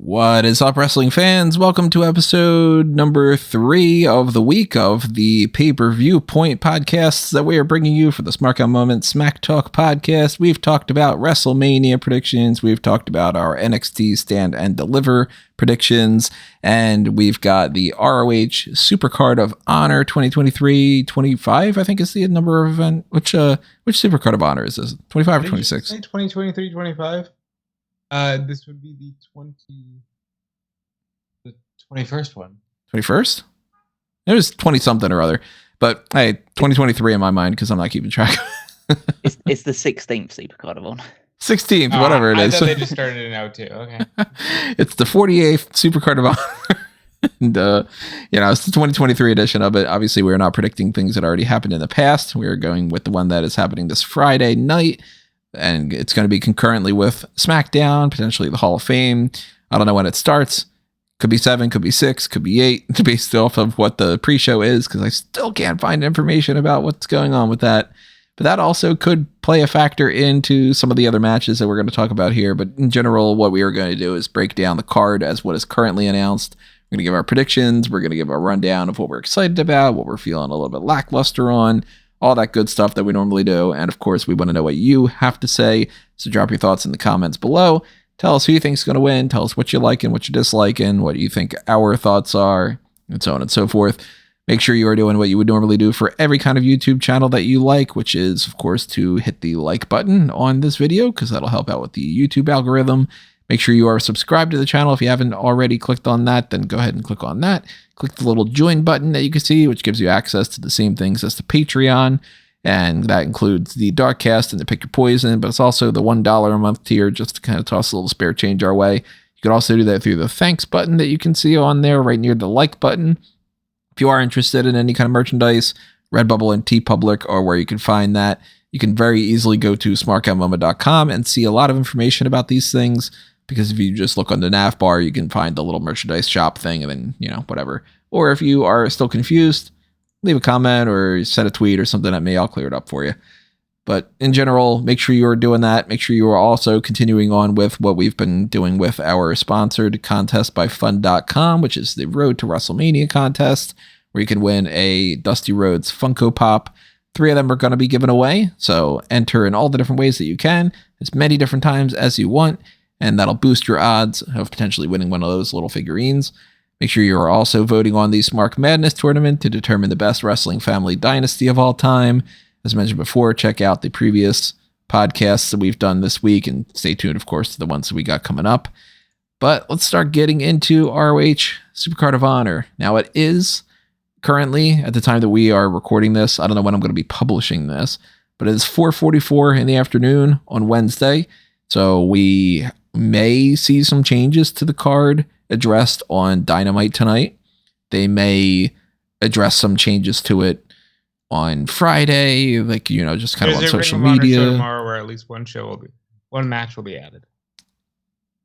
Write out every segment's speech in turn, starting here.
What is up, wrestling fans? Welcome to episode number 3 of the week of the Pay-Per-Viewpoint podcasts that we are bringing you for the Smark Moment Smack Talk podcast. We've talked about WrestleMania predictions. We've talked about our NXT Stand and Deliver predictions. And we've got the ROH Supercard of Honor 2023-25, I think is the number of event. Which Supercard of Honor is this? 25 or 26? 2023-25. This would be the 21st one. 21st? It was 20 something or other. But hey, 2023 in my mind because I'm not keeping track. It's the 16th Supercard of Honor. 16th, whatever it is. I thought they just started it out too. Okay. It's the 48th Supercard of Honor. And, it's the 2023 edition of it. Obviously, we're not predicting things that already happened in the past. We're going with the one that is happening this Friday night. And it's going to be concurrently with SmackDown, potentially the Hall of Fame. I don't know when it starts. Could be 7, could be 6, could be 8, based off of what the pre-show is, because I still can't find information about what's going on with that. But that also could play a factor into some of the other matches that we're going to talk about here. But in general, what we are going to do is break down the card as what is currently announced. We're going to give our predictions. We're going to give a rundown of what we're excited about, what we're feeling a little bit lackluster on, all that good stuff that we normally do. And of course, we want to know what you have to say. So drop your thoughts in the comments below. Tell us who you think is going to win. Tell us what you like and what you dislike and what you think our thoughts are, and so on and so forth. Make sure you are doing what you would normally do for every kind of YouTube channel that you like, which is, of course, to hit the like button on this video, because that'll help out with the YouTube algorithm. Make sure you are subscribed to the channel. If you haven't already clicked on that, then go ahead and click on that. Click the little join button that you can see, which gives you access to the same things as the Patreon. And that includes the Darkcast and the Pick Your Poison, but it's also the $1 a month tier, just to kind of toss a little spare change our way. You can also do that through the thanks button that you can see on there right near the like button. If you are interested in any kind of merchandise, Redbubble and TeePublic are where you can find that. You can very easily go to smarkmoma.com and see a lot of information about these things, because if you just look on the nav bar, you can find the little merchandise shop thing and then, whatever. Or if you are still confused, leave a comment or send a tweet or something at me. I'll clear it up for you. But in general, make sure you are doing that. Make sure you are also continuing on with what we've been doing with our sponsored contest by fun.com, which is the Road to WrestleMania contest, where you can win a Dusty Rhodes Funko Pop. 3 of them are going to be given away. So enter in all the different ways that you can, as many different times as you want. And that'll boost your odds of potentially winning one of those little figurines. Make sure you are also voting on the Smark Madness tournament to determine the best wrestling family dynasty of all time. As mentioned before, check out the previous podcasts that we've done this week, and stay tuned, of course, to the ones that we got coming up. But let's start getting into ROH Supercard of Honor. Now, it is currently, at the time that we are recording this, I don't know when I'm going to be publishing this, but it is 4:44 in the afternoon on Wednesday. So we may see some changes to the card addressed on Dynamite tonight. They may address some changes to it on Friday, just kind of on social media. Tomorrow, where at least one match will be added.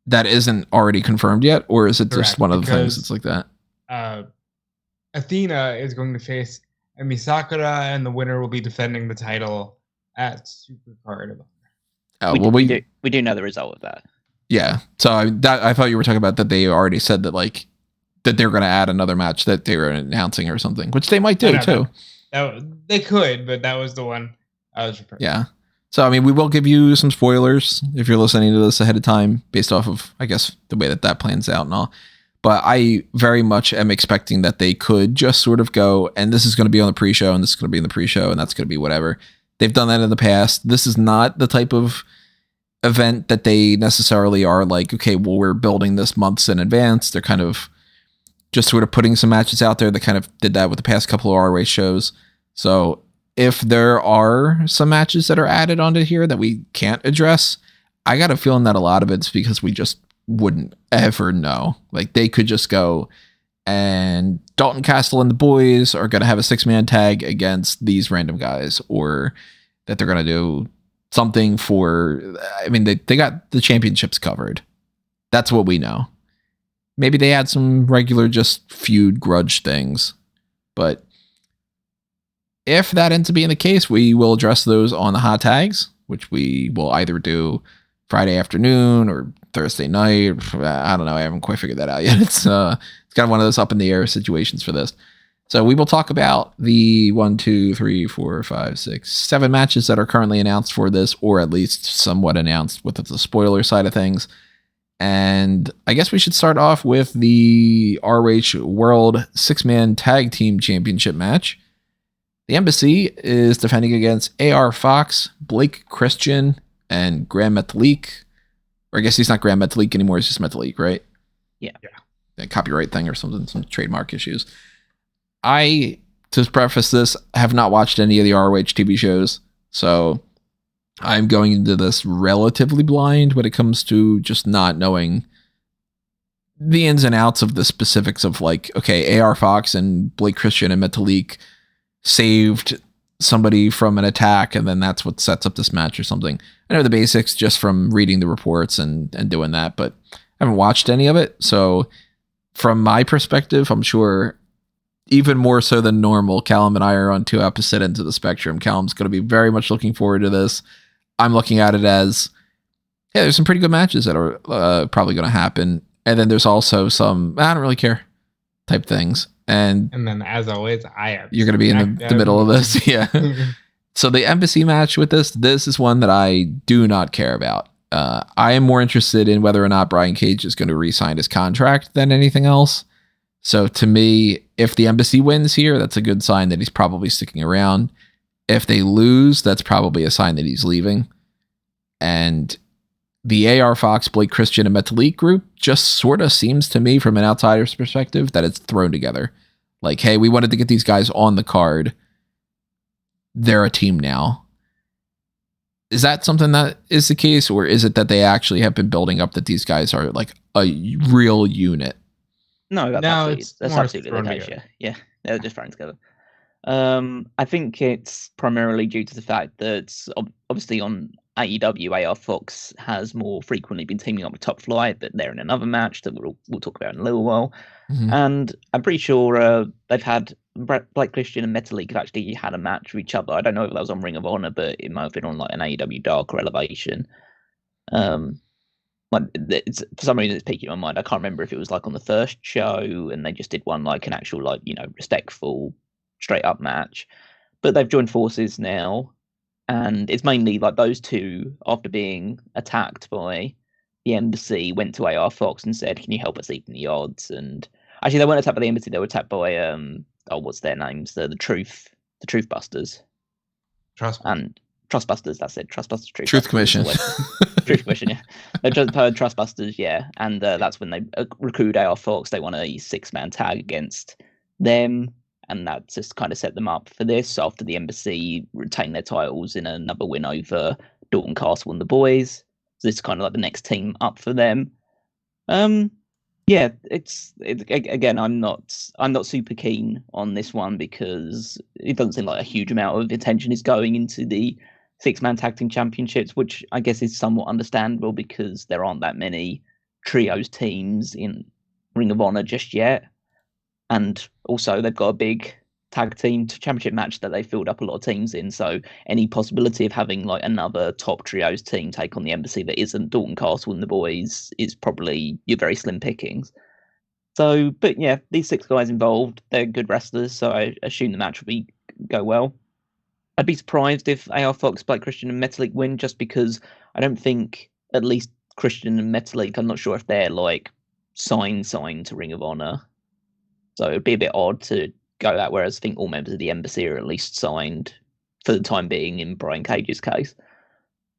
That isn't already confirmed yet, or is it just one of the things that's like that? Athena is going to face Emi Sakura, and the winner will be defending the title at Supercard. We do know the result of that. Yeah, so I thought you were talking about that they already said that that they're going to add another match that they were announcing or something, which they might do too. They could, but that was the one I was referring. Yeah. So we will give you some spoilers if you're listening to this ahead of time, based off of, I guess, the way that plans out and all. But I very much am expecting that they could just sort of go, and this is going to be on the pre-show, and this is going to be in the pre-show, and that's going to be whatever. They've done that in the past. This is not the type of event that they necessarily are like, okay, well, we're building this months in advance. They're kind of just sort of putting some matches out there. They kind of did that with the past couple of ROH shows. So if there are some matches that are added onto here that we can't address, I got a feeling that a lot of it's because we just wouldn't ever know. They could just go, and Dalton Castle and the boys are going to have a 6-man tag against these random guys, or that they're going to do something for, they got the championships covered. That's what we know. Maybe they add some regular just feud grudge things. But if that ends up being the case, we will address those on the hot tags, which we will either do Friday afternoon or Thursday night. I don't know. I haven't quite figured that out yet. It's kind of one of those up in the air situations for this. So we will talk about the 1, 2, 3, 4, 5, 6, 7 matches that are currently announced for this, or at least somewhat announced with the spoiler side of things. And I guess we should start off with the ROH World 6-Man Tag Team Championship match. The Embassy is defending against AR Fox, Blake Christian, and Grand Metalik. Or I guess he's not Grand Metalik anymore, it's just Metalik, right? Yeah. A copyright thing or something, some trademark issues. I, to preface this, have not watched any of the ROH TV shows, so I'm going into this relatively blind when it comes to just not knowing the ins and outs of the specifics of, like, okay, AR Fox and Blake Christian and Metalik saved somebody from an attack, and then that's what sets up this match or something. I know the basics just from reading the reports and doing that, but I haven't watched any of it. So from my perspective, I'm sure even more so than normal, Callum and I are on two opposite ends of the spectrum. Callum's going to be very much looking forward to this. I'm looking at it as, yeah, there's some pretty good matches that are probably going to happen. And then there's also some, I don't really care type things. And then, as always, you're going to be in the middle of this. Yeah. So the Embassy match with this is one that I do not care about. I am more interested in whether or not Brian Cage is going to re-sign his contract than anything else. So to me, if the Embassy wins here, that's a good sign that he's probably sticking around. If they lose, that's probably a sign that he's leaving. And the AR Fox, Blake Christian, and Metalik group just sort of seems to me, from an outsider's perspective, that it's thrown together. Like, hey, we wanted to get these guys on the card. They're a team now. Is that something that is the case, or is it that they actually have been building up that these guys are like a real unit? No, that's absolutely the case. Yeah, they're just thrown together. I think it's primarily due to the fact that obviously on AEW, AR Fox has more frequently been teaming up with Top Flight, but they're in another match that we'll talk about in a little while. Mm-hmm. And I'm pretty sure they've had Blake Christian and Metalik have actually had a match with each other. I don't know if that was on Ring of Honor, but it might have been on like an AEW Dark or Elevation. For some reason it's peeking in my mind. I can't remember if it was like on the first show and they just did one like an actual, like, you know, respectful straight up match, but they've joined forces now, and it's mainly like those two, after being attacked by the Embassy, went to AR Fox and said, can you help us even the odds? And actually they weren't attacked by the Embassy, they were attacked by what's their names, the Truth Busters. Trustbusters, that's it. Trustbusters, Truth Commission. Truth Commission, yeah. They just heard Trustbusters, yeah. And that's when they recruited AR Fox. They won a 6-man tag against them, and that just kind of set them up for this after the Embassy retained their titles in another win over Dalton Castle and the boys. So this is kind of like the next team up for them. Yeah, it's again, I'm not super keen on this one because it doesn't seem like a huge amount of attention is going into the 6-man tag team championships, which I guess is somewhat understandable because there aren't that many trios teams in Ring of Honor just yet. And also they've got a big tag team championship match that they filled up a lot of teams in. So any possibility of having like another top trios team take on the Embassy that isn't Dalton Castle and the boys is probably your very slim pickings. So, but yeah, these 6 guys involved, they're good wrestlers. So I assume the match will go well. I'd be surprised if AR Fox, Blake Christian, and Metalik win, just because I don't think, at least Christian and Metalik, I'm not sure if they're like signed to Ring of Honor. So it'd be a bit odd to go that, whereas I think all members of the Embassy are at least signed for the time being in Brian Cage's case.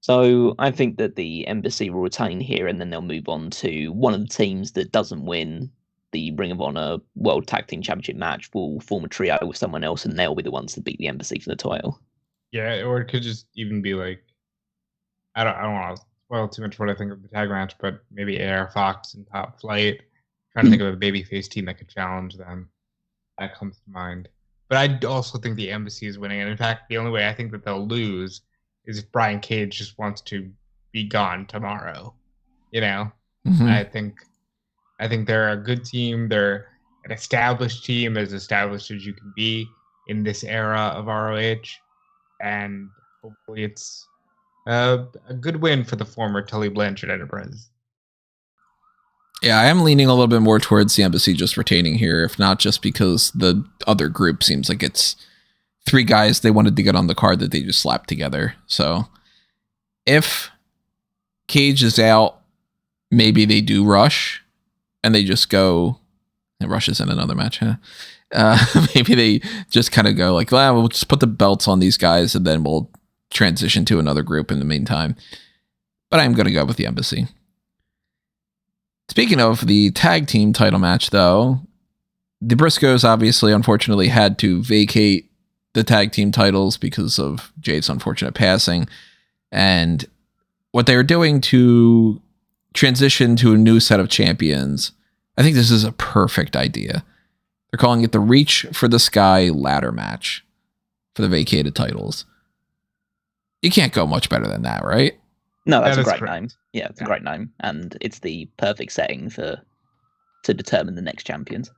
So I think that the Embassy will retain here, and then they'll move on to one of the teams that doesn't win the Ring of Honor World Tag Team Championship match will form a trio with someone else, and they'll be the ones that beat the Embassy for the title. Yeah, or it could just even be like, I don't want to spoil too much what I think of the tag match, but maybe AR Fox and Top Flight. Trying to think of a babyface team that could challenge them. That comes to mind. But I also think the Embassy is winning. And in fact, the only way I think that they'll lose is if Brian Cage just wants to be gone tomorrow. You know? Mm-hmm. I think they're a good team. They're an established team, as established as you can be in this era of ROH. And hopefully it's A good win for the former Tully Blanchard Enterprise. Yeah, I am leaning a little bit more towards the Embassy just retaining here, if not just because the other group seems like it's 3 guys they wanted to get on the card that they just slapped together. So if Cage is out, maybe they do Rush and they just go, and Rush is in another match, huh? Maybe they just kind of go like, well, we'll just put the belts on these guys and then we'll transition to another group in the meantime. But I'm going to go with the Embassy. Speaking of the tag team title match, though, the Briscoes obviously, unfortunately, had to vacate the tag team titles because of Jade's unfortunate passing. And what they were doing to transition to a new set of champions, I think this is a perfect idea. They're calling it the Reach for the Sky ladder match for the vacated titles. You can't go much better than that, right? No, that's a great name. Yeah, it's a great name. And it's the perfect setting to determine the next champions.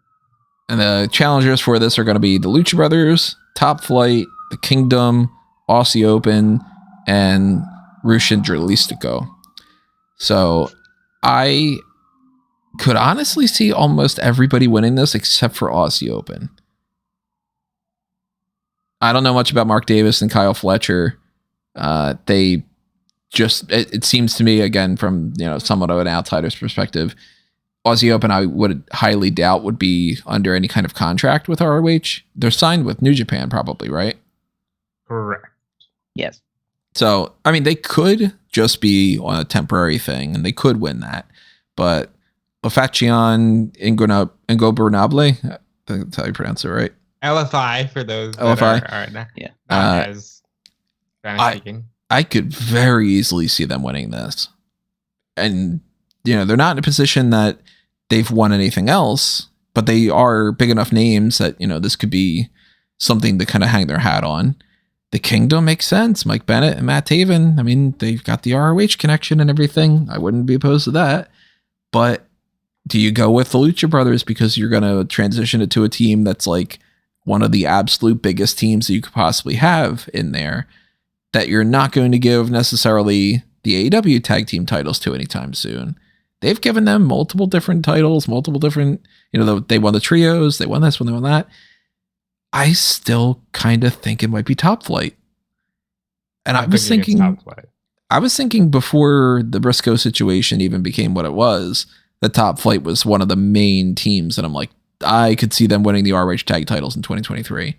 And the challengers for this are going to be the Lucha Brothers, Top Flight, the Kingdom, Aussie Open, and Russian Dralístico. So I could honestly see almost everybody winning this except for Aussie Open. I don't know much about Mark Davis and Kyle Fletcher. They just, it seems to me, again, from somewhat of an outsider's perspective, Aussie Open I would highly doubt would be under any kind of contract with ROH. They're signed with New Japan probably, right? Correct. Yes. So, I mean, they could just be on a temporary thing and they could win that. But Facción Ingobernable, that's how you pronounce it, right? LFI for those LFI. That are not Yeah. as Spanish speaking. I could very easily see them winning this. And, they're not in a position that they've won anything else, but they are big enough names that, this could be something to kind of hang their hat on. The Kingdom makes sense. Mike Bennett and Matt Taven. I mean, they've got the ROH connection and everything. I wouldn't be opposed to that. But do you go with the Lucha Brothers because you're going to transition it to a team that's like one of the absolute biggest teams that you could possibly have in there that you're not going to give necessarily the AEW tag team titles to anytime soon? They've given them multiple different titles, multiple different, they won the trios, they won this one, they won that. I still kind of think it might be Top Flight. And I was thinking before the Briscoe situation even became what it was, that Top Flight was one of the main teams. And I'm like, I could see them winning the ROH tag titles in 2023.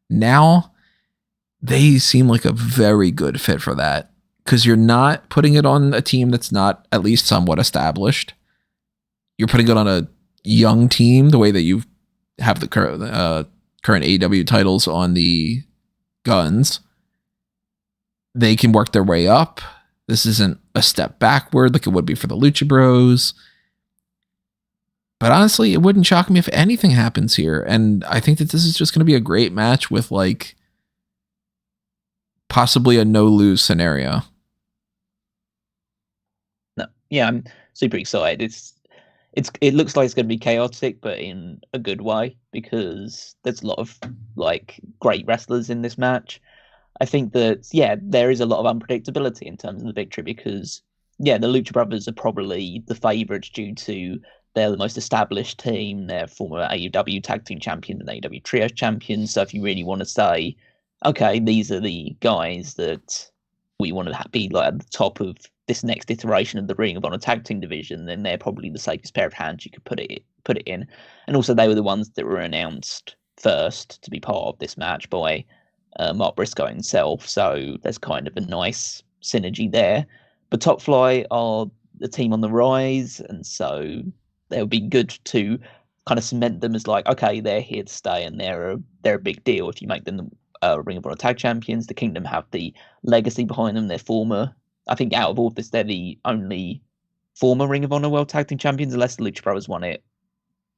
Now they seem like a very good fit for that because you're not putting it on a team that's not at least somewhat established. You're putting it on a young team the way that you have the current AEW titles on the Guns. They can work their way up. This isn't a step backward like it would be for the Lucha Bros. But honestly, it wouldn't shock me if anything happens here. And I think that this is just going to be a great match with like possibly a no-lose scenario. No, yeah, I'm super excited. It looks like it's going to be chaotic, but in a good way because there's a lot of like great wrestlers in this match. I think that there is a lot of unpredictability in terms of the victory because the Lucha Brothers are probably the favourites due to they're the most established team. They're former AEW Tag Team Champion and AEW Trios Champions. So if you really want to say, okay, these are the guys that we want to be like at the top of this next iteration of the Ring of Honor Tag Team division, then they're probably the safest pair of hands you could put it in. And also they were the ones that were announced first to be part of this match by Mark Briscoe himself. So there's kind of a nice synergy there. But Top Flight are the team on the rise, and so it would be good to kind of cement them as like, okay, they're here to stay, and they're a big deal if you make them the Ring of Honor Tag Champions. The Kingdom have the legacy behind them. They're former. I think out of all of this, they're the only former Ring of Honor World Tag Team Champions, unless the Lucha Brothers won it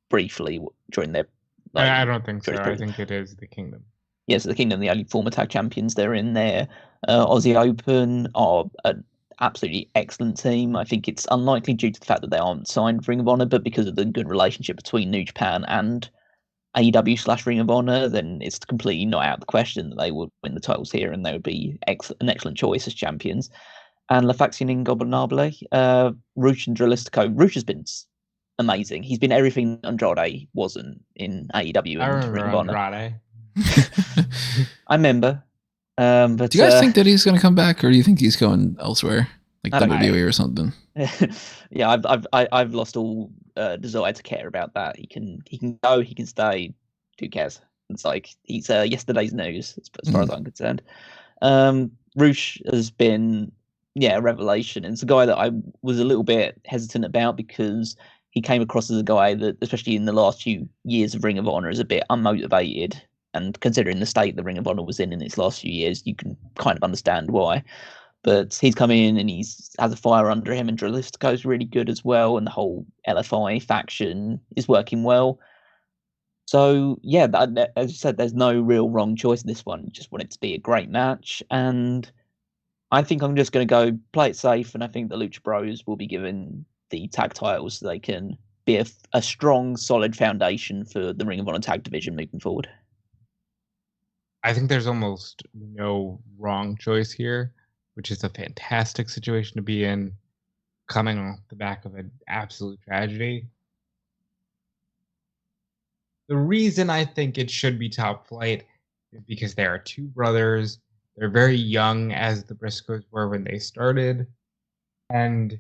briefly during their. I don't think so. I think it is the Kingdom. Yes, the Kingdom, the only former tag champions. They're in there. Aussie Open are an absolutely excellent team. I think it's unlikely due to the fact that they aren't signed for Ring of Honor, but because of the good relationship between New Japan and AEW / Ring of Honor, then it's completely not out of the question that they would win the titles here, and they would be an excellent choice as champions. And La Facción Ingobernable, ROH and Dralístico. ROH has been amazing. He's been everything Andrade wasn't in AEW and Ring of Honor. Andrade. I remember. But do you guys think that he's going to come back, or do you think he's going elsewhere, like WWE or something? Yeah, I've lost all desire to care about that. He can go, he can stay. Who cares? It's like he's yesterday's news as far as I'm concerned. ROH has been a revelation. And it's a guy that I was a little bit hesitant about because he came across as a guy that, especially in the last few years of Ring of Honor, is a bit unmotivated. And considering the state the Ring of Honor was in its last few years, you can kind of understand why. But he's come in and has a fire under him, and Dralístico is really good as well, and the whole LFI faction is working well. So, yeah, as you said, there's no real wrong choice in this one. You just want it to be a great match, and I think I'm just going to go play it safe, and I think the Lucha Bros will be given the tag titles so they can be a strong, solid foundation for the Ring of Honor tag division moving forward. I think there's almost no wrong choice here, which is a fantastic situation to be in, coming off the back of an absolute tragedy. The reason I think it should be Top Flight is because there are two brothers. They're very young, as the Briscoes were when they started, and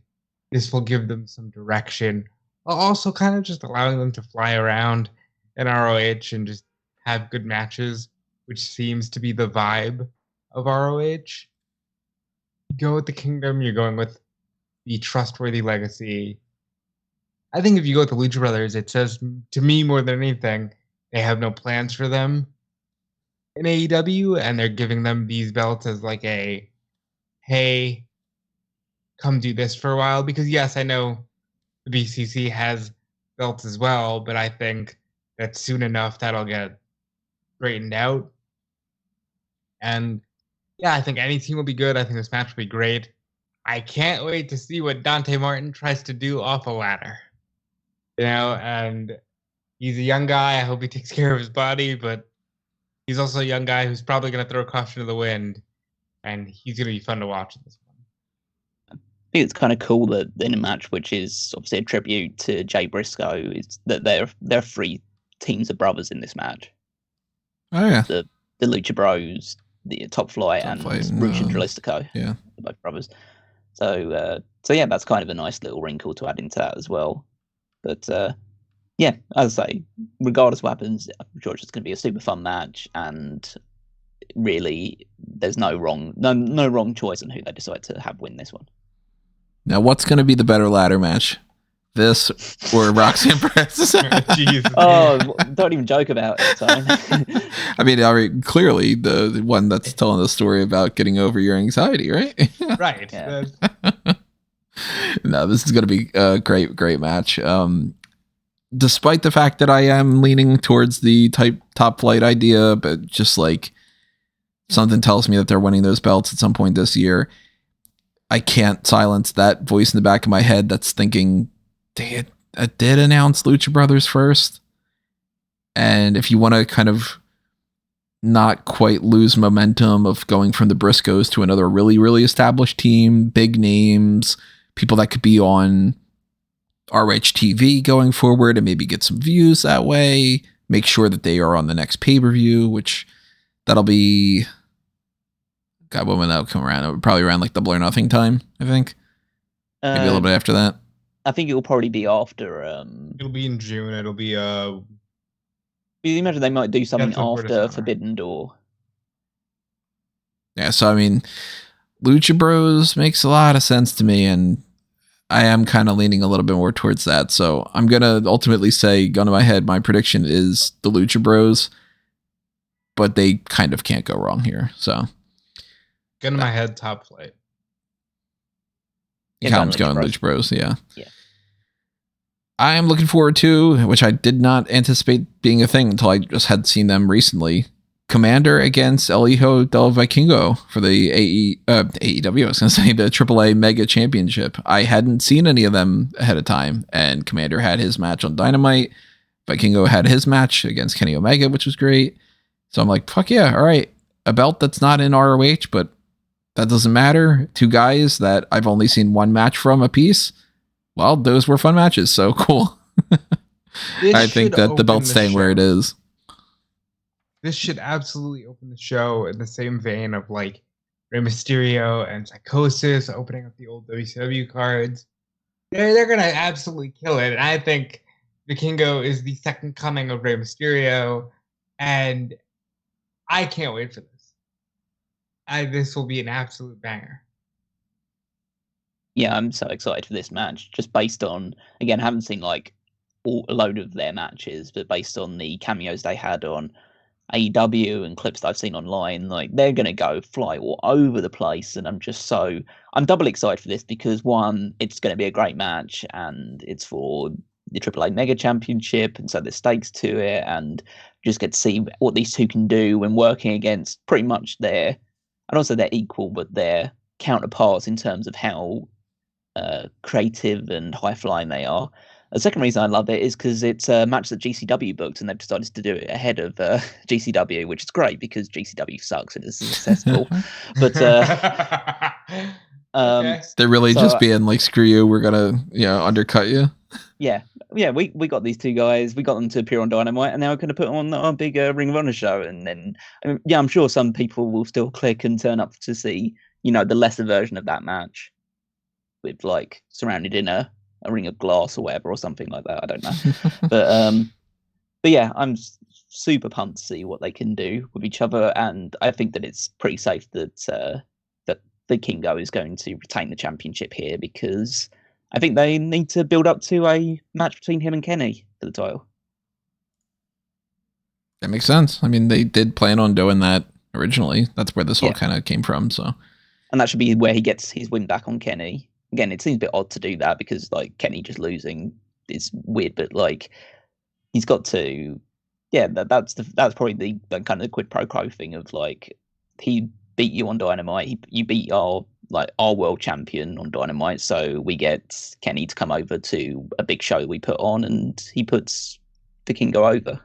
this will give them some direction, while also kind of just allowing them to fly around in ROH and just have good matches, which seems to be the vibe of ROH. You go with the Kingdom, you're going with the trustworthy legacy. I think if you go with the Lucha Brothers, it says to me more than anything, they have no plans for them in AEW, and they're giving them these belts as like a, hey, come do this for a while. Because yes, I know the BCC has belts as well, but I think that soon enough that'll get straightened out. And yeah, I think any team will be good. I think this match will be great. I can't wait to see what Dante Martin tries to do off a ladder. And he's a young guy. I hope he takes care of his body, but he's also a young guy who's probably going to throw caution to the wind, and he's going to be fun to watch in this one. I think it's kind of cool that in a match, which is obviously a tribute to Jay Briscoe, is that there are three teams of brothers in this match. Oh yeah, the Lucha Bros, the Top Flight, and ROH and Dralístico. Yeah, they're both brothers. So yeah, that's kind of a nice little wrinkle to add into that as well. But yeah, as I say, regardless of what happens, I'm sure it's just going to be a super fun match, and really, there's no wrong choice on who they decide to have win this one. Now, what's going to be the better ladder match? This or Roxy and Perez? Oh, don't even joke about it, Tom. I mean, clearly the one that's telling the story about getting over your anxiety, right? Right. Yeah. No, this is going to be a great match. Despite the fact that I am leaning towards the Top Flight idea, but just like something tells me that they're winning those belts at some point this year, I can't silence that voice in the back of my head that's thinking, they did announce Lucha Brothers first. And if you want to kind of not quite lose momentum of going from the Briscoes to another really, really established team, big names, people that could be on ROH TV going forward and maybe get some views that way, make sure that they are on the next pay-per-view, which that'll be, God, when that'll come around, it would probably around like Double or Nothing time, I think. Maybe a little bit after that. I think it will probably be after. It'll be in June. It'll be You imagine they might do something after Forbidden Door. Yeah, so I mean, Lucha Bros makes a lot of sense to me, and I am kind of leaning a little bit more towards that. So I'm gonna ultimately say, gun to my head, my prediction is the Lucha Bros, but they kind of can't go wrong here. So gun to my head, Top Flight. Yeah, Calum's going Lucha Bros. Yeah. Yeah. I am looking forward to, which I did not anticipate being a thing until I just had seen them recently, Komander against El Hijo del Vikingo for the AEW, I was going to say the AAA Mega Championship. I hadn't seen any of them ahead of time, and Komander had his match on Dynamite. Vikingo had his match against Kenny Omega, which was great. So I'm like, fuck yeah, all right. A belt that's not in ROH, but that doesn't matter. 2 guys that I've only seen one match from a piece. Well, those were fun matches, so cool. I think that the belt's staying where it is. This should absolutely open the show in the same vein of like Rey Mysterio and Psychosis opening up the old WCW cards. They're gonna absolutely kill it. And I think Vikingo is the second coming of Rey Mysterio, and I can't wait for this. This will be an absolute banger. Yeah, I'm so excited for this match. Just based on, again, I haven't seen like a load of their matches, but based on the cameos they had on AEW and clips that I've seen online, like they're gonna go fly all over the place, and I'm double excited for this because one, it's gonna be a great match, and it's for the AAA Mega Championship, and so there's stakes to it, and just get to see what these two can do when working against pretty much their, and also they're equal, but their counterparts in terms of how creative and high flying they are. The second reason I love it is because it's a match that GCW booked, and they've decided to do it ahead of GCW, which is great because GCW sucks and it's successful. But Okay. they're really just being like, screw you, we're gonna undercut you. Yeah, we got these 2 guys, we got them to appear on Dynamite, and now we're going to put on our big Ring of Honor show, and then I'm sure some people will still click and turn up to see the lesser version of that match, with like surrounded in a ring of glass or whatever or something like that. I don't know, but yeah, I'm super pumped to see what they can do with each other, and I think that it's pretty safe that that Vikingo is going to retain the championship here, because I think they need to build up to a match between him and Kenny for the title. That makes sense. I mean, they did plan on doing that originally. That's where this all kind of came from. So, and that should be where he gets his win back on Kenny. Again, it seems a bit odd to do that because like Kenny just losing is weird, but like he's got to. Yeah, that's probably the kind of the quid pro quo thing of like he beat you on Dynamite. You beat our world champion on Dynamite, so we get Kenny to come over to a big show we put on, and he puts Vikingo over.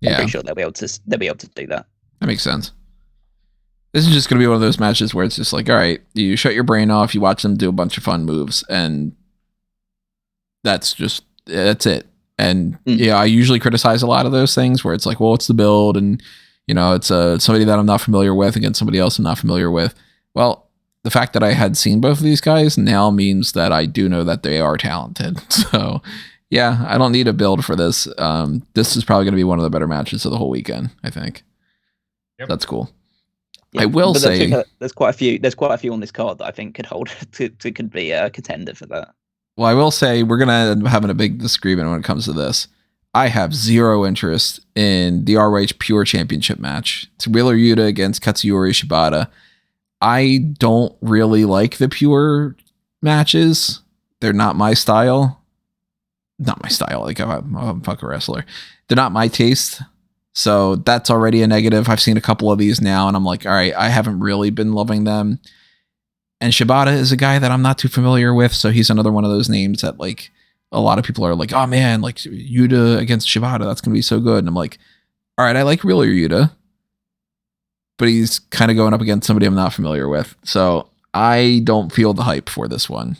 Yeah. I'm pretty sure they'll be able to do that. That makes sense. This is just going to be one of those matches where it's just like, all right, you shut your brain off, you watch them do a bunch of fun moves, and that's it. And I usually criticize a lot of those things where it's like, well, it's the build, and it's somebody that I'm not familiar with against somebody else I'm not familiar with. Well, the fact that I had seen both of these guys now means that I do know that they are talented. So, yeah, I don't need a build for this. This is probably going to be one of the better matches of the whole weekend, I think. Yep. That's cool. Yeah, I will say there's quite a few on this card that I think could be a contender for that. Well, I will say we're going to end up having a big disagreement when it comes to this. I have zero interest in the ROH Pure Championship match. It's Wheeler Yuta against Katsuyori Shibata. I don't really like the Pure matches. They're not my style. Not my style. Like I'm a fucking wrestler. They're not my taste. So that's already a negative. I've seen a couple of these now, and I'm like, all right, I haven't really been loving them. And Shibata is a guy that I'm not too familiar with, so he's another one of those names that like a lot of people are like, oh man, like Yuta against Shibata, that's gonna be so good. And I'm like, all right, I like Wheeler Yuta, but he's kind of going up against somebody I'm not familiar with. So I don't feel the hype for this one.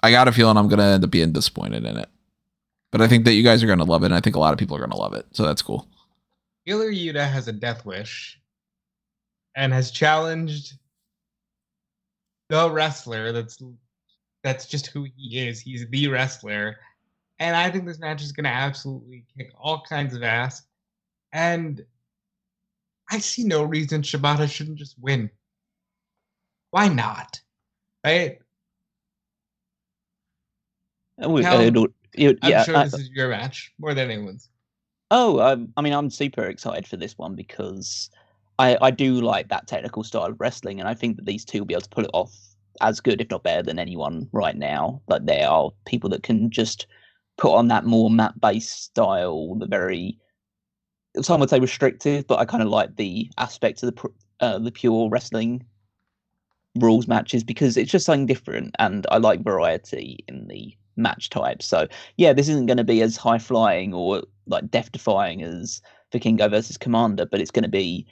I got a feeling I'm gonna end up being disappointed in it. But I think that you guys are going to love it, and I think a lot of people are going to love it. So that's cool. Wheeler Yuta has a death wish and has challenged the wrestler. That's just who he is. He's the wrestler. And I think this match is going to absolutely kick all kinds of ass. And I see no reason Shibata shouldn't just win. Why not? Right? I'm sure this is your match more than anyone's. I mean, I'm super excited for this one because I do like that technical style of wrestling, and I think that these two will be able to pull it off as good, if not better, than anyone right now. But there are people that can just put on that more mat-based style, some would say restrictive, but I kind of like the aspect of the pure wrestling rules matches because it's just something different, and I like variety in the match type. So yeah, this isn't going to be as high flying or like death defying as Vikingo versus Komander, but it's going to be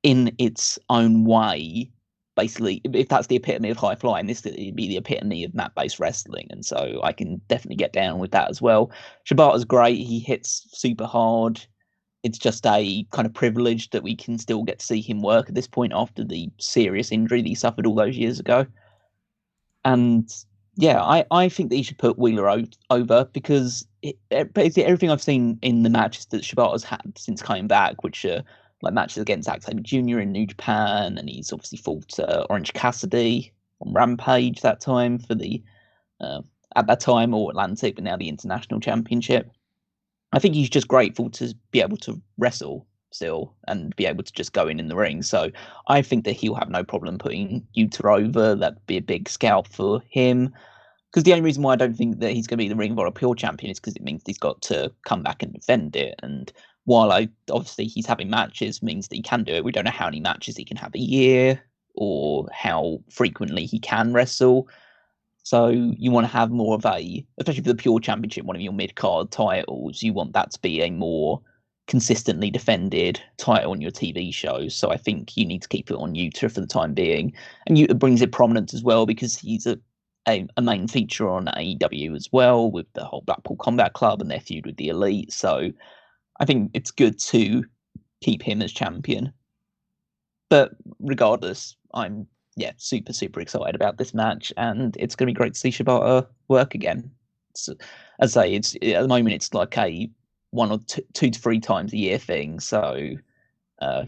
in its own way. Basically, if that's the epitome of high flying, this would be the epitome of mat-based wrestling, and so I can definitely get down with that as well. Shibata's great; he hits super hard. It's just a kind of privilege that we can still get to see him work at this point after the serious injury that he suffered all those years ago. And yeah, I think that he should put Wheeler over because basically everything I've seen in the matches that Shibata's had since coming back, which are like matches against Zack Sabre Jr. in New Japan, and he's obviously fought Orange Cassidy on Rampage that time for the at that time All Atlantic, but now the International Championship. I think he's just grateful to be able to wrestle still and be able to just go in the ring. So I think that he'll have no problem putting Yuta over. That'd be a big scalp for him. Because the only reason why I don't think that he's going to be the Ring of Honor Pure Champion is because it means he's got to come back and defend it. And while obviously he's having matches means that he can do it, we don't know how many matches he can have a year or how frequently he can wrestle. So you want to have more of a, especially for the Pure Championship, one of your mid-card titles, you want that to be a more consistently defended title on your TV shows. So I think you need to keep it on Yuta for the time being. And Yuta brings it prominence as well because he's a main feature on AEW as well with the whole Blackpool Combat Club and their feud with the Elite. So I think it's good to keep him as champion. But regardless, I'm super, super excited about this match, and it's going to be great to see Shibata work again. As I say, it's at the moment it's like a 1 or 2 to 3 times a year thing. So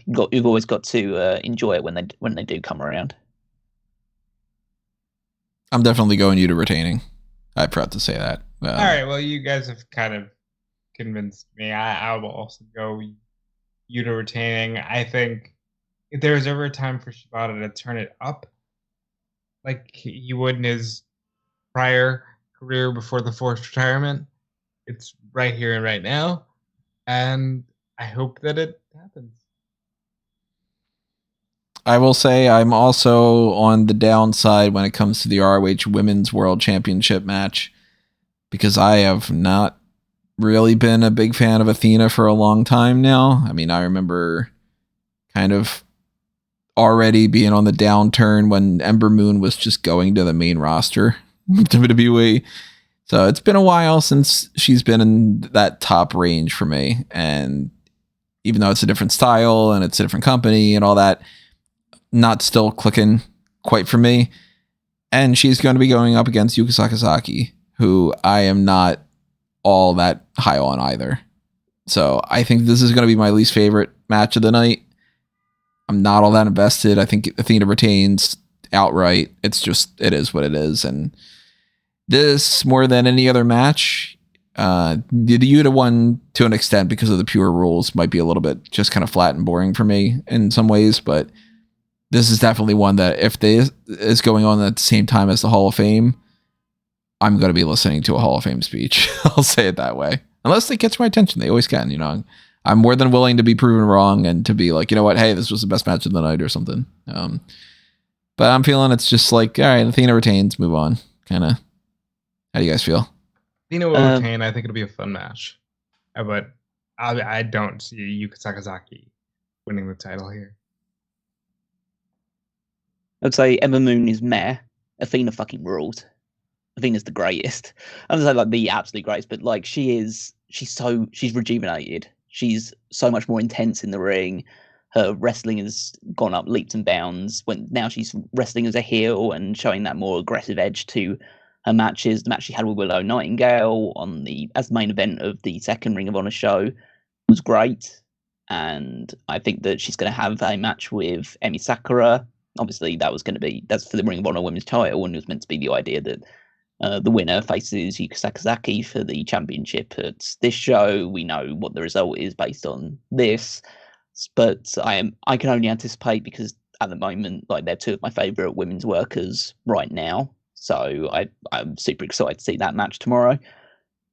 you've always got to enjoy it when they do come around. I'm definitely going Yuta retaining. I'm proud to say that. All right, well, you guys have kind of convinced me. I will also go Yuta retaining. I think if there was ever a time for Shibata to turn it up, like he would in his prior career before the forced retirement, it's right here and right now. And I hope that it happens. I will say I'm also on the downside when it comes to the ROH Women's World Championship match because I have not really been a big fan of Athena for a long time now. I mean, I remember kind of already being on the downturn when Ember Moon was just going to the main roster of WWE. So it's been a while since she's been in that top range for me. And even though it's a different style and it's a different company and all that, not still clicking quite for me. And she's going to be going up against Yuka Sakazaki, who I am not all that high on either. So I think this is going to be my least favorite match of the night. I'm not all that invested. I think Athena retains outright. It is what it is. And this, more than any other match, the Yuta one to an extent because of the pure rules might be a little bit just kind of flat and boring for me in some ways, but this is definitely one that if this is going on at the same time as the Hall of Fame, I'm going to be listening to a Hall of Fame speech. I'll say it that way. Unless they catch my attention. They always can, I'm more than willing to be proven wrong and to be like, you know what? Hey, this was the best match of the night or something. But I'm feeling it's just like, all right, Athena retains, move on. Kind of. How do you guys feel? Athena will retain. I think it'll be a fun match. But I don't see Yuka Sakazaki winning the title here. I'd say Ember Moon is meh. Athena fucking rules. Athena's the greatest. I'm not saying like the absolute greatest, but like she's rejuvenated. She's so much more intense in the ring. Her wrestling has gone up leaps and bounds. Now she's wrestling as a heel and showing that more aggressive edge to her matches. The match she had with Willow Nightingale as the main event of the second Ring of Honor show was great. And I think that she's going to have a match with Emi Sakura. Obviously, that's for the Ring of Honor Women's title, and it was meant to be the idea that the winner faces Yuka Sakazaki for the championship at this show. We know what the result is based on this, but I can only anticipate because at the moment, like they're two of my favorite women's workers right now. So I'm super excited to see that match tomorrow.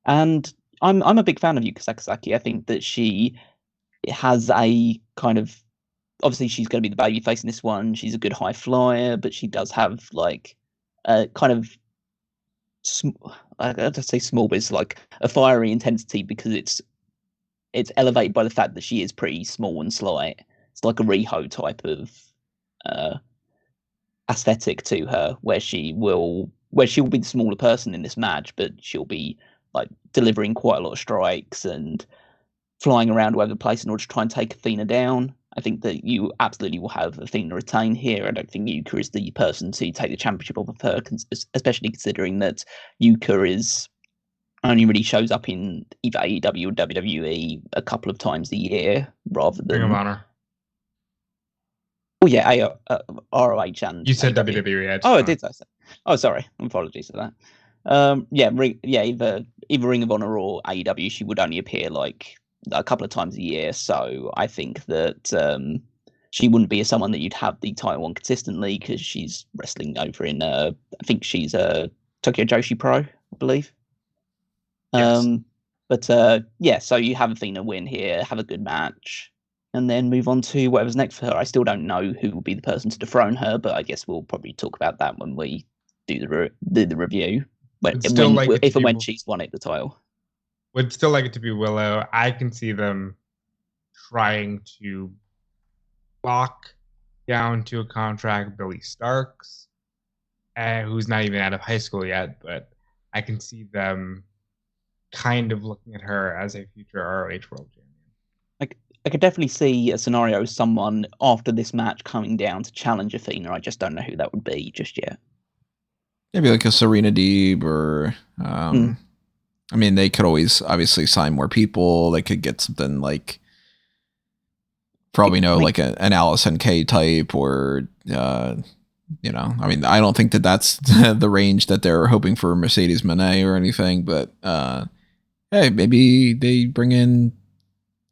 And I'm a big fan of Yuka Sakazaki. I think that she has a kind of, obviously she's going to be the babyface in this one. She's a good high flyer, but she does have like a kind of, I'd say small, but it's like a fiery intensity because it's elevated by the fact that she is pretty small and slight. It's like a Riho type of aesthetic to her, where she'll be the smaller person in this match, but she'll be like delivering quite a lot of strikes and flying around all over the place in order to try and take Athena down. I think that you absolutely will have Athena retain here. I don't think Yuka is the person to take the championship off of her, especially considering that Yuka only really shows up in either AEW or WWE a couple of times a year, rather than Ring of Honor. Oh yeah, ROH and you said AEW. WWE. I did say so. Oh, sorry. Apologies for that. Either Ring of Honor or AEW, she would only appear like a couple of times a year. So I think that she wouldn't be someone that you'd have the title on consistently, because she's wrestling over in I think she's Tokyo Joshi Pro, I believe. Yes. So you have Athena win here, have a good match, and then move on to whatever's next for her. I still don't know who will be the person to dethrone her, but I guess we'll probably talk about that when we do the review. When she's won the title. Would still like it to be Willow. I can see them trying to lock down to a contract Billy Starks, who's not even out of high school yet, but I can see them kind of looking at her as a future ROH World Champion. I could definitely see a scenario of someone after this match coming down to challenge Athena. I just don't know who that would be just yet. Maybe like a Serena Deeb or... I mean, they could always obviously sign more people. They could get something like, for all we know, like an Allison K type, or, I mean, I don't think that that's the range that they're hoping for Mercedes Moné or anything, but hey, maybe they bring in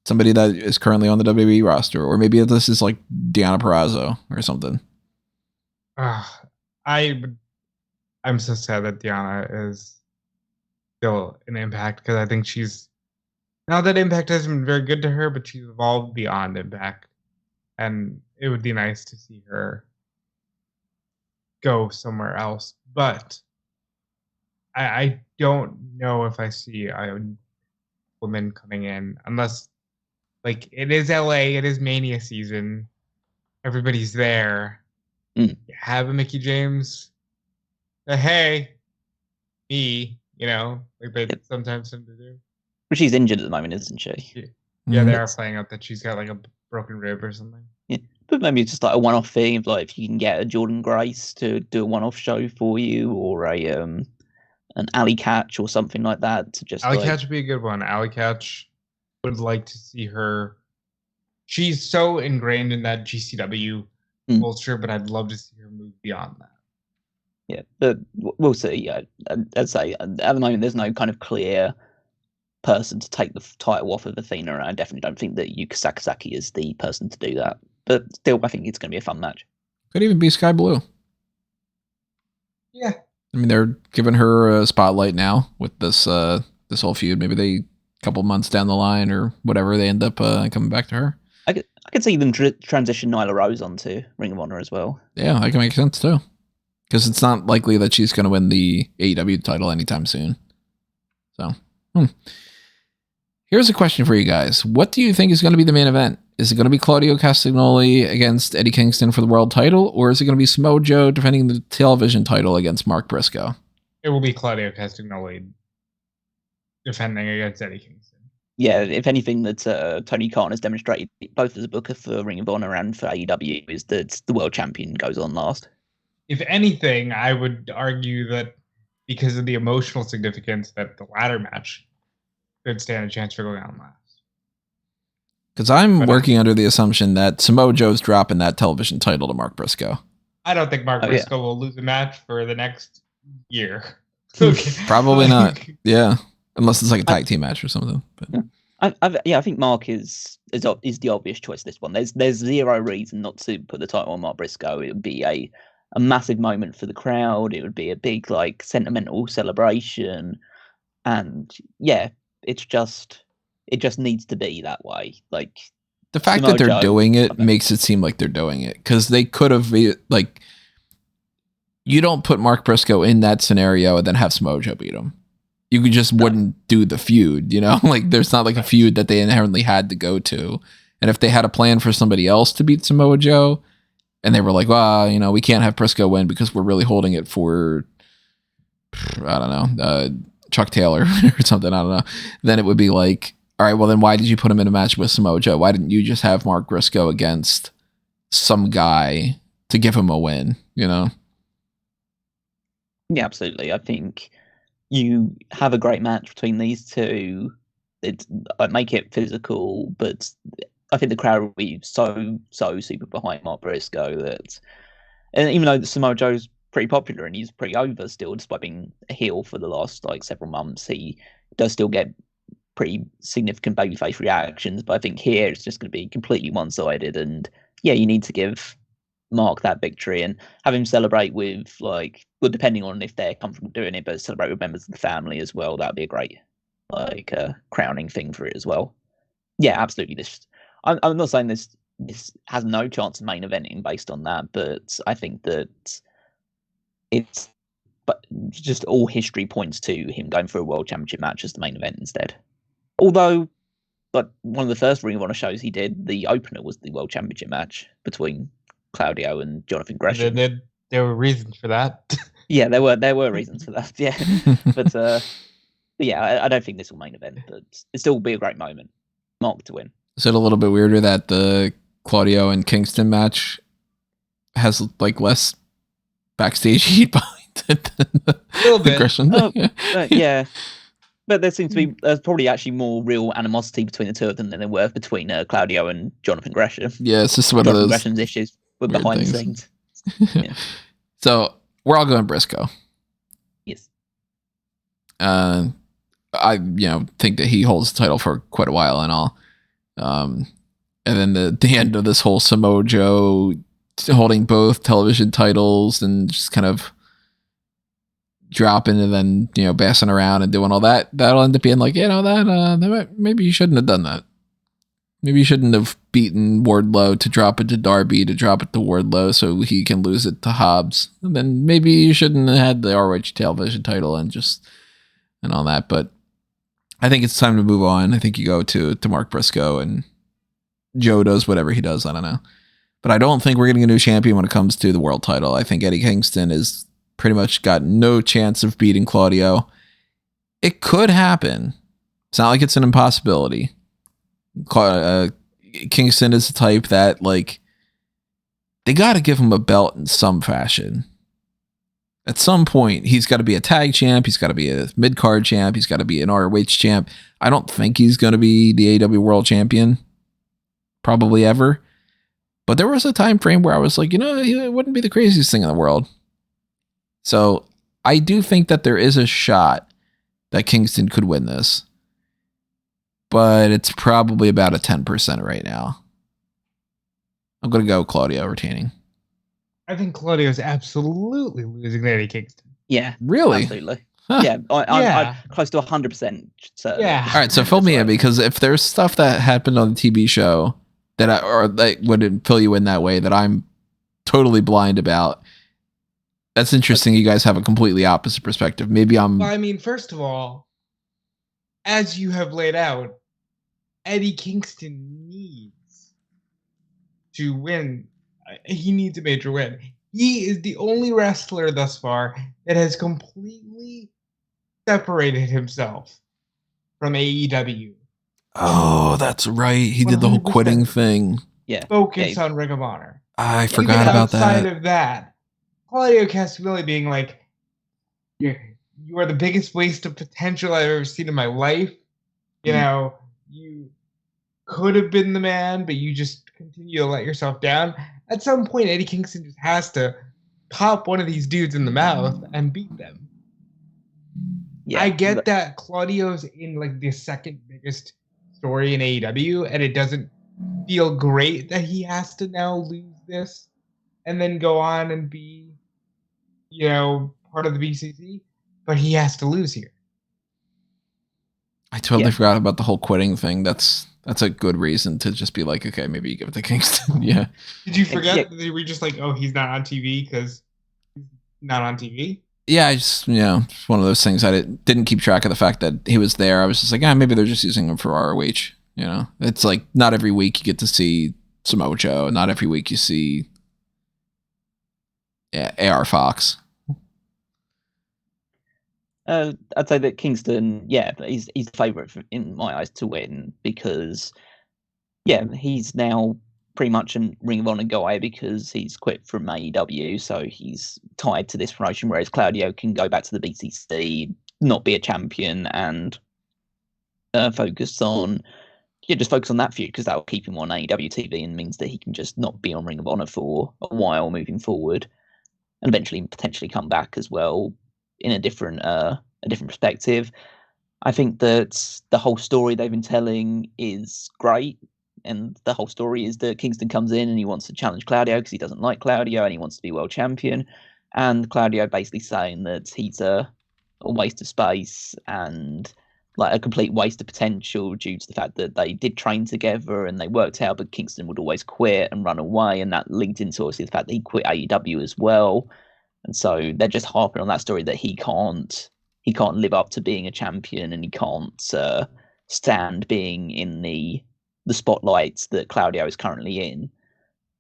somebody that is currently on the WWE roster, or maybe this is like Deonna Purrazzo or something. I'm so sad that Deonna is still an Impact, because I think she's, not that Impact hasn't been very good to her, but she's evolved beyond Impact, and it would be nice to see her go somewhere else. But I don't know if I see a woman coming in, unless, like, it is LA, it is Mania season, everybody's there. Have a Mickie James say, hey, me, like they sometimes tend to do. But she's injured at the moment, isn't she? Yeah, they are playing up that she's got like a broken rib or something. Yeah, but maybe it's just like a one-off thing of like if you can get a Jordan Grace to do a one-off show for you, or an Alley Catch or something like that. To just Alley Catch would be a good one. Alley Catch, would like to see her. She's so ingrained in that GCW culture, but I'd love to see her move beyond that. Yeah, but we'll see. Yeah, I'd say at the moment there's no kind of clear person to take the title off of Athena, and I definitely don't think that Yuka Sakazaki is the person to do that. But still, I think it's going to be a fun match. Could even be Sky Blue. Yeah, I mean, they're giving her a spotlight now with this this whole feud. Maybe a couple months down the line or whatever, they end up coming back to her. I could see them transition Nyla Rose onto Ring of Honor as well. Yeah, that can make sense too. Because it's not likely that she's going to win the AEW title anytime soon. So, here's a question for you guys. What do you think is going to be the main event? Is it going to be Claudio Castagnoli against Eddie Kingston for the world title? Or is it going to be Samoa Joe defending the television title against Mark Briscoe? It will be Claudio Castagnoli defending against Eddie Kingston. Yeah, if anything that Tony Khan has demonstrated, both as a booker for Ring of Honor and for AEW, is that the world champion goes on last. If anything, I would argue that because of the emotional significance, that the ladder match could stand a chance for going on last. Because I'm working under the assumption that Samoa Joe's dropping that television title to Mark Briscoe. I don't think Mark Briscoe will lose a match for the next year. Probably not. Yeah, unless it's like a tag team match or something. But. I think Mark is the obvious choice. This one, there's zero reason not to put the title on Mark Briscoe. It would be a massive moment for the crowd. It would be a big, like, sentimental celebration, and yeah, it just needs to be that way. Like, the fact that they're doing it makes it seem like they're doing it, because they could have, like, you don't put Mark Briscoe in that scenario and then have Samoa Joe beat him. you just wouldn't do the feud, you know? Like, there's not like a feud that they inherently had to go to. And if they had a plan for somebody else to beat Samoa Joe, and they were like, well, you know, we can't have Briscoe win because we're really holding it for, I don't know, Chuck Taylor or something, I don't know. Then it would be like, all right, well, then why did you put him in a match with Samoa Joe? Why didn't you just have Mark Briscoe against some guy to give him a win, you know? Yeah, absolutely. I think you have a great match between these two. It make it physical, but I think the crowd will be so super behind Mark Briscoe that, and even though Samoa Joe's pretty popular and he's pretty over still, despite being a heel for the last like several months, he does still get pretty significant babyface reactions. But I think here it's just going to be completely one-sided, and yeah, you need to give Mark that victory and have him celebrate with, like, well, depending on if they're comfortable doing it, but celebrate with members of the family as well. That'd be a great, like, crowning thing for it as well. Yeah, absolutely. I'm not saying this has no chance of main eventing based on that, but I think that but just all history points to him going for a world championship match as the main event instead. Although, but one of the first Ring of Honor shows he did, the opener was the world championship match between Claudio and Jonathan Gresham. There were reasons for that. Yeah, there were reasons for that. Yeah, but yeah, I don't think this will main event, but it still will be a great moment. Mark to win. Is it a little bit weirder that the Claudio and Kingston match has like less backstage heat behind it than the little bit. Gresham? Yeah. But there seems to be there's probably actually more real animosity between the two of them than there were between Claudio and Jonathan Gresham. Yeah, it's just one of those Gresham's issues were behind things. the scenes. Yeah. So we're all going Briscoe. Yes. I think that he holds the title for quite a while and all. And then the end of this whole Samoa Joe holding both television titles and just kind of dropping and then, you know, passing around and doing all that, that'll end up being like, you know, maybe you shouldn't have done that. Maybe you shouldn't have beaten Wardlow to drop it to Darby, to drop it to Wardlow so he can lose it to Hobbs. And then maybe you shouldn't have had the ROH television title and all that. But I think it's time to move on. I think you go to Mark Briscoe and Joe does whatever he does. I don't know. But I don't think we're getting a new champion when it comes to the world title. I think Eddie Kingston is pretty much got no chance of beating Claudio. It could happen. It's not like it's an impossibility. Kingston is the type that, like, they got to give him a belt in some fashion. At some point, he's got to be a tag champ. He's got to be a mid-card champ. He's got to be an ROH champ. I don't think he's going to be the AEW world champion. Probably ever. But there was a time frame where I was like, you know, it wouldn't be the craziest thing in the world. So I do think that there is a shot that Kingston could win this. But it's probably about a 10% right now. I'm going to go Claudio retaining. I think Claudio is absolutely losing to Eddie Kingston. Yeah. Really? Absolutely. Huh. Yeah. I'm close to 100% certain. Yeah. All right, so fill me in, because if there's stuff that happened on the TV show that would fill you in that way that I'm totally blind about, that's interesting. You guys have a completely opposite perspective. Maybe I'm... Well, I mean, first of all, as you have laid out, Eddie Kingston needs to win. He needs a major win. He is the only wrestler thus far that has completely separated himself from AEW. Oh, that's right. He did the whole 100%. quitting thing. Yeah. Focus on Ring of Honor. I forgot about outside that. of that, Claudio Castagnoli being like, you are the biggest waste of potential I've ever seen in my life. You know, you could have been the man, but you just continue to let yourself down. At some point, Eddie Kingston just has to pop one of these dudes in the mouth and beat them. Yeah, I get that Claudio's in like the second biggest story in AEW, and it doesn't feel great that he has to now lose this and then go on and be, you know, part of the BCC, but he has to lose here. I totally forgot about the whole quitting thing. That's a good reason to just be like, okay, maybe you give it to Kingston. Yeah. Did you forget that we were just like, oh, he's not on TV because he's not on TV? Yeah, I just, it's one of those things. I didn't keep track of the fact that he was there. I was just like, maybe they're just using him for ROH. It's like not every week you get to see Samoa Joe. Not every week you see AR Fox. I'd say that Kingston, he's the favourite in my eyes to win because, he's now pretty much a Ring of Honor guy because he's quit from AEW, so he's tied to this promotion, whereas Claudio can go back to the BCC, not be a champion, and focus on that feud because that'll keep him on AEW TV and means that he can just not be on Ring of Honor for a while moving forward, and eventually potentially come back as well in a different perspective. I think that the whole story they've been telling is great, and the whole story is that Kingston comes in and he wants to challenge Claudio because he doesn't like Claudio and he wants to be world champion, and Claudio basically saying that he's a waste of space and like a complete waste of potential due to the fact that they did train together and they worked out, but Kingston would always quit and run away, and that linked into obviously the fact that he quit AEW as well. And so they're just harping on that story that he can't live up to being a champion, and he can't stand being in the spotlights that Claudio is currently in.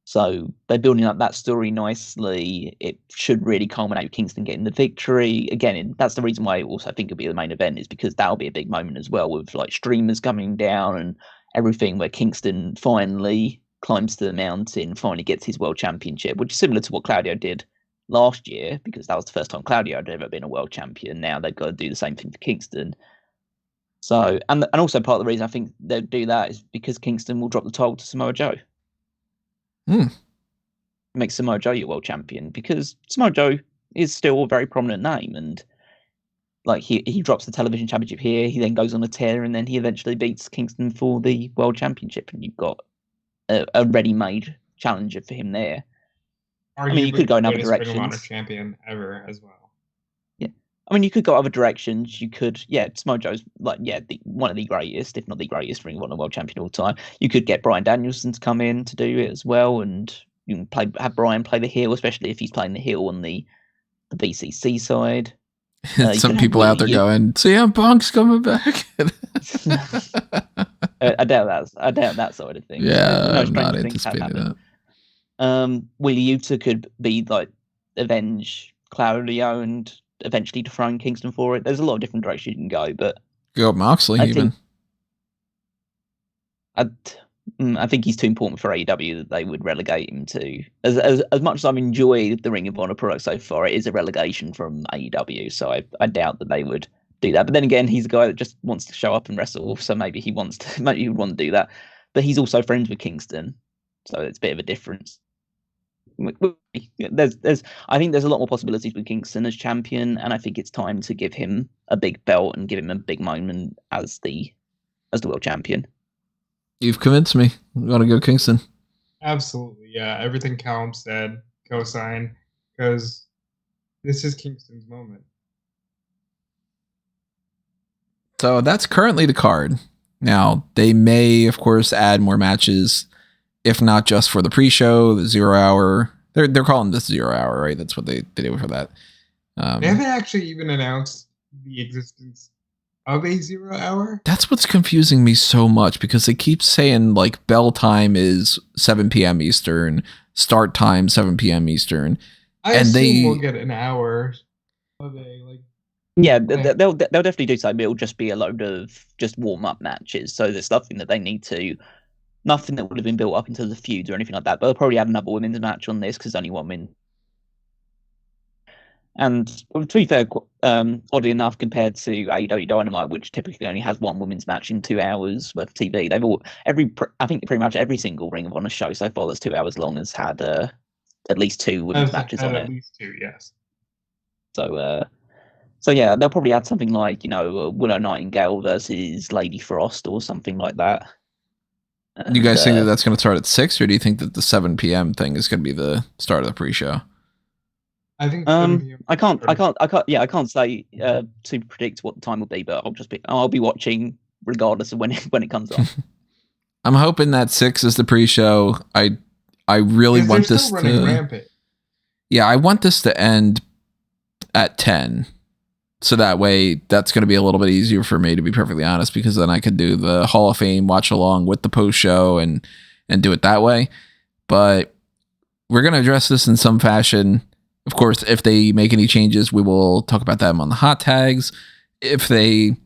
So they're building up that story nicely. It should really culminate with Kingston getting the victory. Again, that's the reason why I also think it'll be the main event, is because that'll be a big moment as well, with like streamers coming down and everything, where Kingston finally climbs to the mountain, finally gets his world championship, which is similar to what Claudio did last year, because that was the first time Claudio had ever been a world champion. Now they've got to do the same thing for Kingston. So, and also part of the reason I think they'll do that is because Kingston will drop the title to Samoa Joe. Make Samoa Joe your world champion, because Samoa Joe is still a very prominent name, and like he drops the television championship here, he then goes on a tear, and then he eventually beats Kingston for the world championship, and you've got a ready-made challenger for him there. Arguably, I mean, you could go in other Ring of Honor directions. champion ever as well. Yeah, I mean, you could go other directions. You could, Samoa Joe's one of the greatest, if not the greatest, Ring of Honor world champion of all time. You could get Bryan Danielson to come in to do it as well, and you can have Bryan play the heel, especially if he's playing the heel on the BCC side. Some people out there going, CM Punk's coming back. I doubt that side of things. Yeah, I'm not anticipating that. Will Yuta could be like avenge Claudio and eventually dethrone Kingston for it. There's a lot of different directions you can go, but go Moxley even. I think he's too important for AEW that they would relegate him to. As much as I've enjoyed the Ring of Honor product so far, it is a relegation from AEW, so I doubt that they would do that. But then again, he's a guy that just wants to show up and wrestle, so maybe he would want to do that. But he's also friends with Kingston, so it's a bit of a difference. I think there's a lot more possibilities with Kingston as champion, and I think it's time to give him a big belt and give him a big moment as the world champion. You've convinced me. I'm gonna go Kingston. Absolutely, yeah. Everything Callum said, co-sign, because this is Kingston's moment. So that's currently the card. Now, they may, of course, add more matches, if not just for the pre-show, the 0 hour. They're calling this 0 hour, right? That's what they do for that. They haven't actually even announced the existence of a 0 hour. That's what's confusing me so much, because they keep saying like bell time is 7 p.m. Eastern, start time 7 p.m. Eastern. I assume we'll get an hour of a like. Yeah, they'll definitely do so. But it'll just be a load of just warm up matches. So there's nothing that they need to, nothing that would have been built up into the feuds or anything like that. But they'll probably add another women's match on this because only one woman. And to be fair, oddly enough, compared to AEW Dynamite, which typically only has one women's match in 2 hours worth of TV, I think pretty much every single Ring of Honor show so far that's 2 hours long has had at least 2 women's matches on it. At least 2, yes. So yeah, they'll probably add something like, Willow Nightingale versus Lady Frost or something like that. You guys think that that's going to start at 6, or do you think that the 7 p.m. thing is going to be the start of the pre-show? I think I can't say to predict what the time will be, but I'll be watching regardless of when it comes on. I'm hoping that 6 is the pre-show. I really want this to. Rampant. Yeah, I want this to end at 10. So that way, that's going to be a little bit easier for me, to be perfectly honest, because then I could do the Hall of Fame watch along with the post show and do it that way. But we're going to address this in some fashion. Of course, if they make any changes, we will talk about them on the hot tags. If they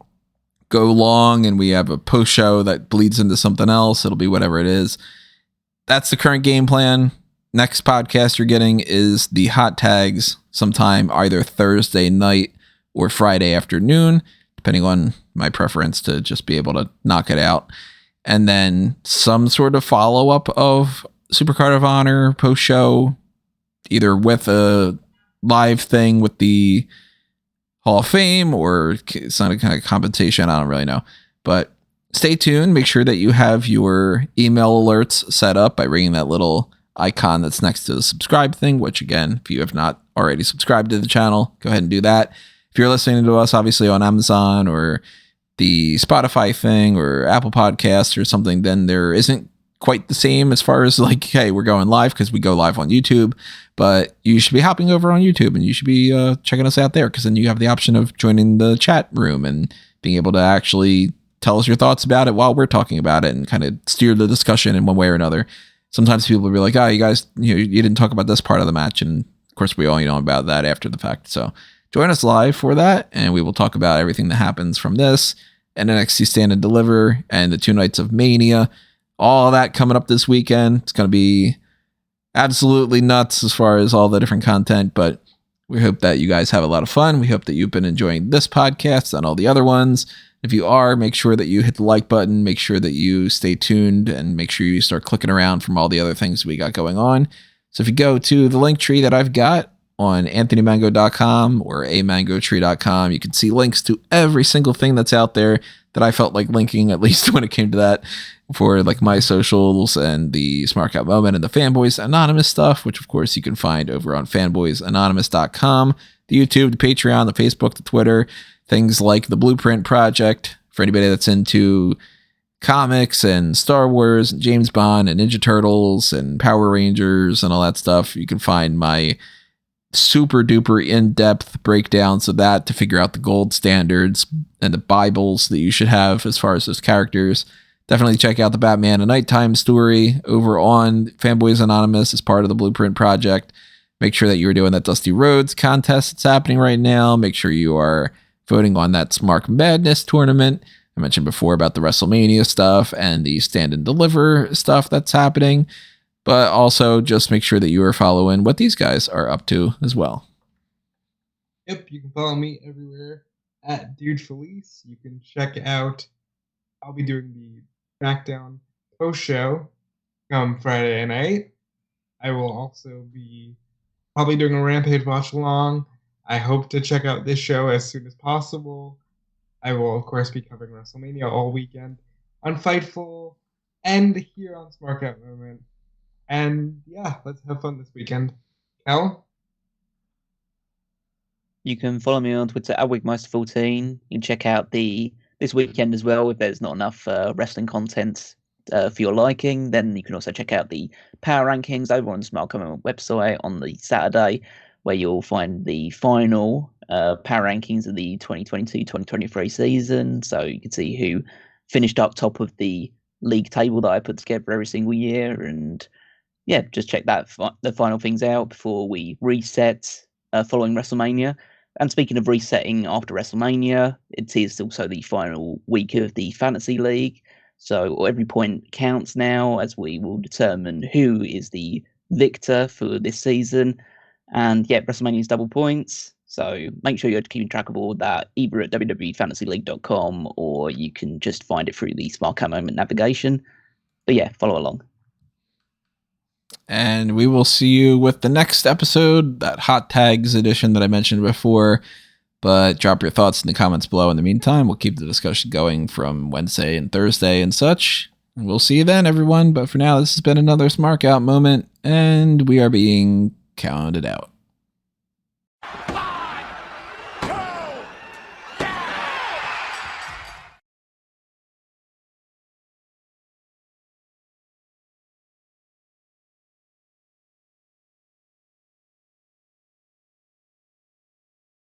go long and we have a post show that bleeds into something else, it'll be whatever it is. That's the current game plan. Next podcast you're getting is the hot tags sometime either Thursday night or Friday afternoon, depending on my preference to just be able to knock it out. And then some sort of follow-up of Supercard of Honor post-show, either with a live thing with the Hall of Fame or some kind of compensation. I don't really know. But stay tuned. Make sure that you have your email alerts set up by ringing that little icon that's next to the subscribe thing, which, again, if you have not already subscribed to the channel, go ahead and do that. If you're listening to us, obviously, on Amazon or the Spotify thing or Apple Podcasts or something, then there isn't quite the same as far as like, hey, we're going live, because we go live on YouTube. But you should be hopping over on YouTube and you should be checking us out there, because then you have the option of joining the chat room and being able to actually tell us your thoughts about it while we're talking about it and kind of steer the discussion in one way or another. Sometimes people will be like, oh, you guys, you didn't talk about this part of the match. And of course, we only know about that after the fact. So join us live for that, and we will talk about everything that happens from this and NXT Stand and Deliver and the 2 nights of Mania. All that coming up this weekend. It's going to be absolutely nuts as far as all the different content, but we hope that you guys have a lot of fun. We hope that you've been enjoying this podcast and all the other ones. If you are, make sure that you hit the like button, make sure that you stay tuned, and make sure you start clicking around from all the other things we got going on. So if you go to the link tree that I've got on anthonymango.com or amangotree.com, you can see links to every single thing that's out there that I felt like linking, at least when it came to that, for like my socials and the Smark Out Moment and the Fanboys Anonymous stuff, which of course you can find over on fanboysanonymous.com, the YouTube, the Patreon, the Facebook, the Twitter, things like the Blueprint Project for anybody that's into comics and Star Wars and James Bond and Ninja Turtles and Power Rangers and all that stuff. You can find my super duper in-depth breakdowns of that to figure out the gold standards and the Bibles that you should have as far as those characters. Definitely check out the Batman A Nighttime story over on Fanboys Anonymous as part of the Blueprint Project. Make sure that you're doing that Dusty Rhodes contest that's happening right now. Make sure you are voting on that Smark Madness tournament. I mentioned before about the WrestleMania stuff and the Stand and Deliver stuff that's happening. But also just make sure that you are following what these guys are up to as well. Yep, you can follow me everywhere at Dude Felice. You can check out, I'll be doing the SmackDown post show come Friday night. I will also be probably doing a Rampage watch along. I hope to check out this show as soon as possible. I will, of course, be covering WrestleMania all weekend on Fightful and here on Smark Out Moment. And yeah, let's have fun this weekend. Cal? You can follow me on Twitter at Wigmeister14. You can check out this weekend as well if there's not enough wrestling content for your liking. Then you can also check out the power rankings over on the Smart Comment website on the Saturday, where you'll find the final power rankings of the 2022-2023 season. So you can see who finished up top of the league table that I put together every single year. And yeah, just check the final things out before we reset following WrestleMania. And speaking of resetting after WrestleMania, it is also the final week of the Fantasy League. So every point counts now, as we will determine who is the victor for this season. And yeah, WrestleMania is double points. So make sure you're keeping track of all that either at www.fantasyleague.com, or you can just find it through the Smart Cat Moment navigation. But yeah, follow along. And we will see you with the next episode, that Hot Tags edition that I mentioned before. But drop your thoughts in the comments below. In the meantime, we'll keep the discussion going from Wednesday and Thursday and such. And we'll see you then, everyone. But for now, this has been another Smark Out Moment, and we are being counted out.